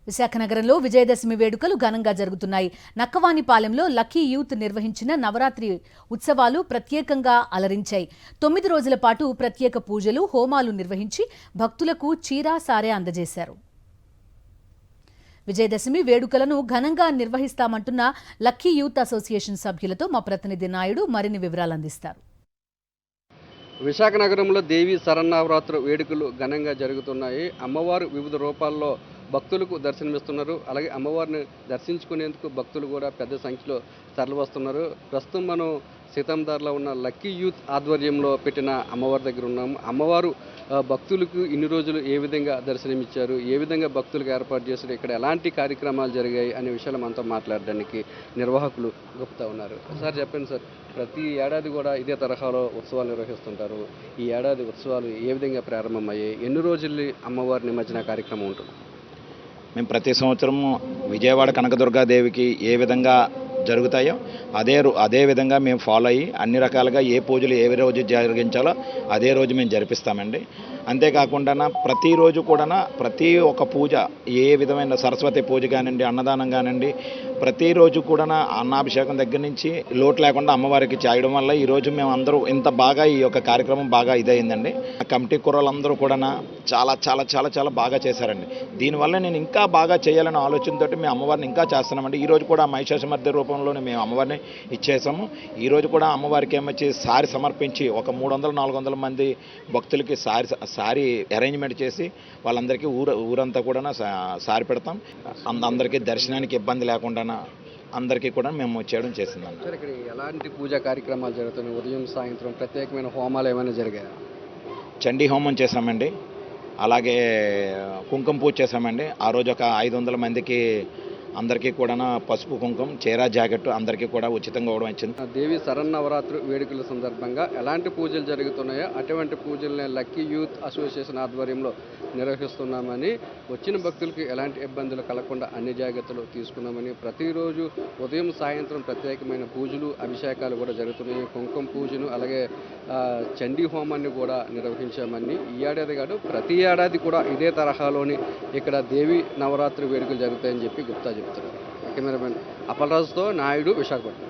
విశాఖ నగరంలో విజయదశమి వేడుకలు ఘనంగా జరుగుతున్నాయి. నక్కవానిపాలెంలో లక్కీ యూత్ నిర్వహించిన నవరాత్రి ఉత్సవాలు ప్రత్యేకంగా అలరించాయి. 9 రోజుల పాటు ప్రత్యేక పూజలు, హోమాలు నిర్వహించి భక్తులకు చీరా సారే అందజేశారు. విజయదశమి వేడుకలను ఘనంగా నిర్వహిస్తామంటున్న లక్కీ యూత్ అసోసియేషన్ సభ్యులతో మా ప్రతినిధి నాయుడు మరిన్ని వివరాలు అందిస్తారు. విశాఖ నగరంలో దేవి శరన్నవరాత్రి వేడుకలు ఘనంగా జరుగుతున్నాయి. అమ్మవారు వివిధ రూపాల్లో భక్తులకు దర్శనమిస్తున్నారు. అలాగే అమ్మవారిని దర్శించుకునేందుకు భక్తులు కూడా పెద్ద సంఖ్యలో తరలివస్తున్నారు. ప్రస్తుతం మనం సీతందార్లో ఉన్న లక్కీ యూత్ ఆధ్వర్యంలో పెట్టిన అమ్మవారి దగ్గర ఉన్నాము. అమ్మవారు భక్తులకు ఇన్ని రోజులు ఏ విధంగా దర్శనమిచ్చారు, ఏ విధంగా భక్తులకు ఏర్పాటు చేశారు, ఇక్కడ ఎలాంటి కార్యక్రమాలు జరిగాయి అనే విషయాలు మనతో మాట్లాడడానికి నిర్వాహకులు గుప్తా ఉన్నారు. సార్ చెప్పండి సార్, ప్రతి ఏడాది కూడా ఇదే తరహాలో ఉత్సవాలు నిర్వహిస్తుంటారు. ఈ ఏడాది ఉత్సవాలు ఏ విధంగా ప్రారంభమయ్యాయి, ఎన్ని రోజులు అమ్మవారి నిమజ్జన కార్యక్రమం ఉంటుంది? మేము ప్రతి సంవత్సరం విజయవాడ కనకదుర్గాదేవికి ఏ విధంగా జరుగుతాయో అదే విధంగా మేము ఫాలో అయ్యి అన్ని రకాలుగా ఏ పూజలు ఏ రోజు జరిగించాలో అదే రోజు మేము జరిపిస్తామండి. అంతేకాకుండా ప్రతిరోజు కూడా ప్రతి ఒక్క పూజ ఏ విధమైన సరస్వతి పూజ కానివ్వండి, అన్నదానం కానివ్వండి, ప్రతిరోజు కూడా అన్నాభిషేకం దగ్గర నుంచి లోటు లేకుండా అమ్మవారికి చేయడం వల్ల ఈరోజు మేము అందరూ ఇంత బాగా ఈ యొక్క కార్యక్రమం బాగా ఇదైందండి. కమిటీ కుర్రలందరూ కూడా చాలా చాలా చాలా చాలా బాగా చేశారండి. దీనివల్ల నేను ఇంకా బాగా చేయాలనే ఆలోచనతో మేము అమ్మవారిని ఇంకా చేస్తున్నామండి. ఈరోజు కూడా మహిషాసుమర్ది రూపంలోనే మేము అమ్మవారిని ఇచ్చేసాము. ఈరోజు కూడా అమ్మవారికి ఏమొచ్చి సారి సమర్పించి ఒక 300-400 మంది భక్తులకి సారీ అరేంజ్మెంట్ చేసి వాళ్ళందరికీ ఊరంతా కూడా సారి పెడతాం. అందరికీ దర్శనానికి ఇబ్బంది లేకుండా అందరికీ కూడా మేము చేయడం చేసిందండి. ఇక్కడ ఎలాంటి పూజా కార్యక్రమాలు జరుగుతున్నాయి? ఉదయం సాయంత్రం ప్రత్యేకమైన హోమాలు ఏమైనా జరిగాయి? చండీ హోమం చేశామండి, అలాగే కుంకుమ పూజ చేశామండి. ఆ రోజు ఒక 500 మందికి అందరికీ కూడా పసుపు కుంకుమ చీరా జాకెట్ అందరికీ కూడా ఉచితంగా ఇవ్వడం వచ్చింది. దేవి శరన్నవరాత్రి వేడుకల సందర్భంగా ఎలాంటి పూజలు జరుగుతున్నాయో అటువంటి పూజల్ని లక్కీ యూత్ అసోసియేషన్ ఆధ్వర్యంలో నిర్వహిస్తున్నామని, వచ్చిన భక్తులకి ఎలాంటి ఇబ్బందులు కలగకుండా అన్ని జాగ్రత్తలు తీసుకున్నామని, ప్రతిరోజు ఉదయం సాయంత్రం ప్రత్యేకమైన పూజలు అభిషేకాలు కూడా జరుగుతున్నాయి. కుంకుమ పూజను అలాగే చండీ హోమాన్ని కూడా నిర్వహించామని, ఈ ఏడాది కాదు ప్రతి ఏడాది కూడా ఇదే తరహాలోని ఇక్కడ దేవి నవరాత్రి వేడుకలు జరుగుతాయని చెప్పి గుప్తా చెప్తున్నారు. కెమెరామెన్ అప్పలరాజుతో నాయుడు, విశాఖపట్నం.